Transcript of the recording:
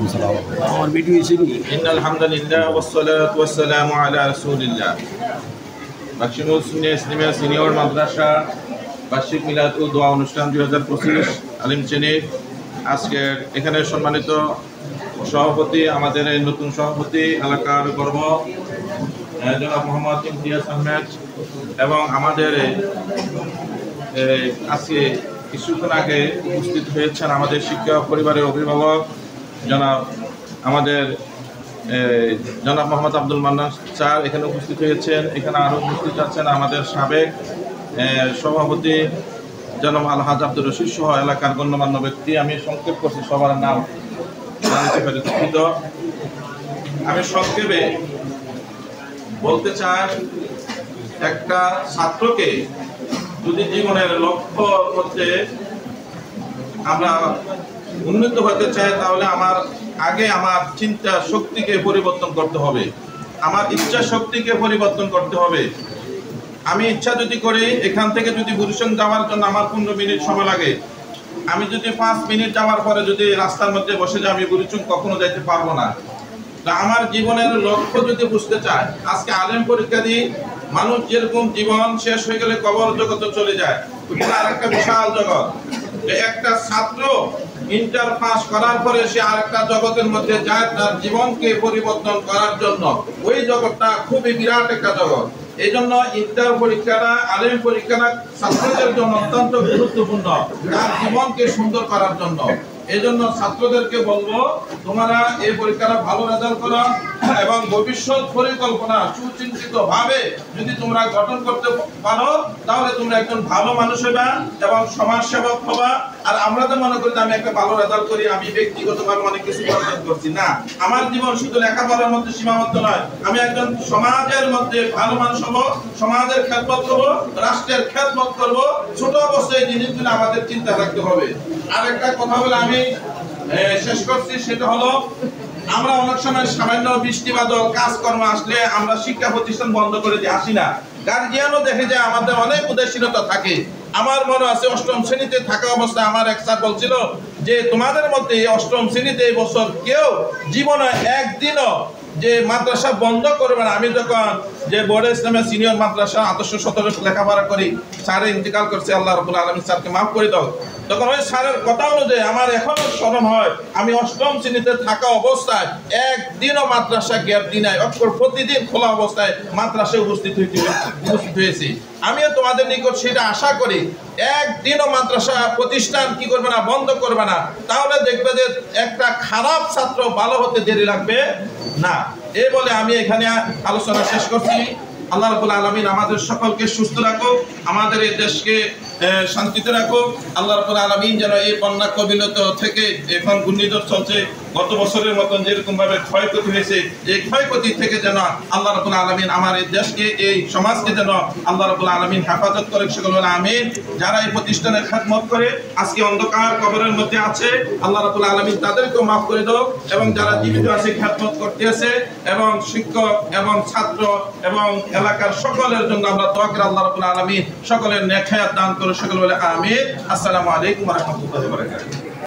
ওয়ালাইকুম সালাম। আমার ভিডিও এসেনি। ইন্নাল হামদুলিল্লাহ ওয়াসসালাতু ওয়াসসালামু আলা রাসূলিল্লাহ। বাক্সিমুল সুন্নিয়া ইসলামিয়া সিনিয়র মাদ্রাসা বার্ষিক মিলাদ ও দোয়া অনুষ্ঠান 2025 আলিম শ্রেণীর আজকের এখানে সম্মানিত সভাপতি, আমাদের এই নতুন সভাপতি এলাকার গর্ব জনাব মোহাম্মদ ইমতিয়াজ আহমেদ, এবং আমাদের আজকে কিছুক্ষণ আগে উপস্থিত হয়েছেন আমাদের শিক্ষক পরিবারের অভিভাবক জনাব মোহাম্মদ আব্দুল মান্নান স্যার এখানে উপস্থিত হয়েছেন। এখানে আরও উপস্থিত আছেন আমাদের সাবেক সভাপতি জনাব আলহাজ আব্দুর রশিদ সহ এলাকার গণ্যমান্য ব্যক্তি। আমি সংক্ষেপ করছি, সবার নাম দুঃখিত। আমি সংক্ষেপে বলতে চাই, একটা ছাত্রকে যদি জীবনের লক্ষ্য হচ্ছে আমরা উন্নত হতে চাই, তাহলে আগে আমার চিন্তা শক্তিকে পরিবর্তন করতে হবে, আমার ইচ্ছা শক্তিকে পরিবর্তন করতে হবে। আমি ইচ্ছা যদি করি এখান থেকে যদি বুড়িচং যাওয়ার জন্য আমার 15 মিনিট সময় লাগে, আমি যদি 5 মিনিট যাওয়ার পরে যদি রাস্তার মধ্যে বসে যাই, আমি বুড়িচং কখনো যাইতে পারবো না। তা আমার জীবনের লক্ষ্য যদি বুঝতে চাই, আজকে আলেম পরীক্ষা দিয়ে মানুষ যেরকম জীবন শেষ হয়ে গেলে কবর জগতে চলে যায়, ওইটা আরেকটা বিশাল জগৎ। একটা ছাত্র ইন্টার পাস করার পরে সে আরেকটা জগতের মধ্যে যায় তার জীবনকে পরিবর্তন করার জন্য। ওই জগৎটা খুবই বিরাট একটা জগৎ। এই জন্য ইন্টার পরীক্ষাটা, আলেম পরীক্ষাটা ছাত্রদের জন্য অত্যন্ত গুরুত্বপূর্ণ, তার জীবনকে সুন্দর করার জন্য। এই জন্য ছাত্রদেরকে বলবো, তোমরা এই পরীক্ষাটা ভালো রেজাল্ট করো এবং ভবিষ্যৎ পরিকল্পনা সুচিন্তিত ভাবে যদি তোমরা গঠন করতে পারো, তাহলে তোমরা একজন ভালো মানুষ হবা এবং সমাজ সেবক হবা। আর আমরা তো মনে করি আমি একটা ভালো রেজাল্ট করি, আমি ব্যক্তিগতভাবে অনেক কিছু অর্জন করছি না। আমার জীবন শুধু লেখাপড়ার মধ্যে সীমাবদ্ধ নয়, আমি একজন সমাজের মধ্যে ভালো মানুষ হবো, সমাজের খেদমত করবো, রাষ্ট্রের খেদমত করবো। ছোট অবস্থায় জিনিসগুলো আমাদের চিন্তা রাখতে হবে। আর একটা কথা বলে আমি শেষ করছি, সেটা হলো আমরা অনেক সময় সামান্য বৃষ্টি বাদল কাজকর্ম আসলে আমরা শিক্ষা প্রতিষ্ঠান বন্ধ করে দিয়ে আসি না। গার্জিয়ানও দেখে যায় আমাদের অনেক উদাসীনতা থাকে। আমার মনে আছে 8ম শ্রেণীতে থাকা অবস্থায় আমার এক স্যার বলছিল যে তোমাদের মধ্যে 8ম শ্রেণীতে এই বছর কেউ জীবনে একদিনও যে মাদ্রাসা বন্ধ করবে না। আমি যখন যে বোর্ডে ইসলামের সিনিয়র মাদ্রাসা 1817 লেখাপড়া করি, স্যার ইন্তেকাল করছে, আল্লাহ রাব্বুল আলামিন স্যারকে মাফ করে দাও। তখন ওই স্যারের কথা অনুযায়ী আমার এখনো স্মরণ হয়, আমি 8ম শ্রেণীতে থাকা অবস্থায় একদিনও মাদ্রাসা গ্যাপ দিই নাই, প্রতিদিন খোলা অবস্থায় মাদ্রাসায় উপস্থিত হয়েছি। আমিও তোমাদের নিকট সেটা আশা করি, একদিনও মাদ্রাসা প্রতিষ্ঠান কি করবে না, বন্ধ করবে না। তাহলে দেখবে যে একটা খারাপ ছাত্র ভালো হতে দেরি লাগবে না। এই বলে আমি এখানে আলোচনা শেষ করছি। আল্লাহ রাব্বুল আলামিন আমাদের সকলকে সুস্থ রাখুক, আমাদের এই দেশকে শান্তিতে রাখুক। আল্লাহ রাব্বুল আলামিন যেন এই বন্যা কবলিত থেকে, এখন ঘূর্ণিঝড় চলছে, গত বছরের মতন যেরকম ভাবে ক্ষয়ক্ষতি হয়েছে, এই ক্ষয়ক্ষতি থেকে যেন আল্লাহ রাব্বুল আলামিন আমার এই দেশকে, এই সমাজকে যেন আল্লাহ রাব্বুল আলামিন হেফাজত করে, সকল বলে আমিন। যারা এই প্রতিষ্ঠানের খেদমত করে আজকে অন্ধকার কবরের মধ্যে আছে, আল্লাহ রাব্বুল আলামিন তাদেরকেও মাফ করে দাও, এবং যারা জীবিত আছে খেদমত করতে আছে, এবং শিক্ষক এবং ছাত্র এবং এলাকার সকলের জন্য আমরা দোয়া করি, আল্লাহ রাব্বুল আলামিন সকলের নেক হায়াত দান করে, সকল বলে আমিন। আসসালামু আলাইকুম ওয়া রাহমাতুল্লাহি ওয়া বারাকাতুহু।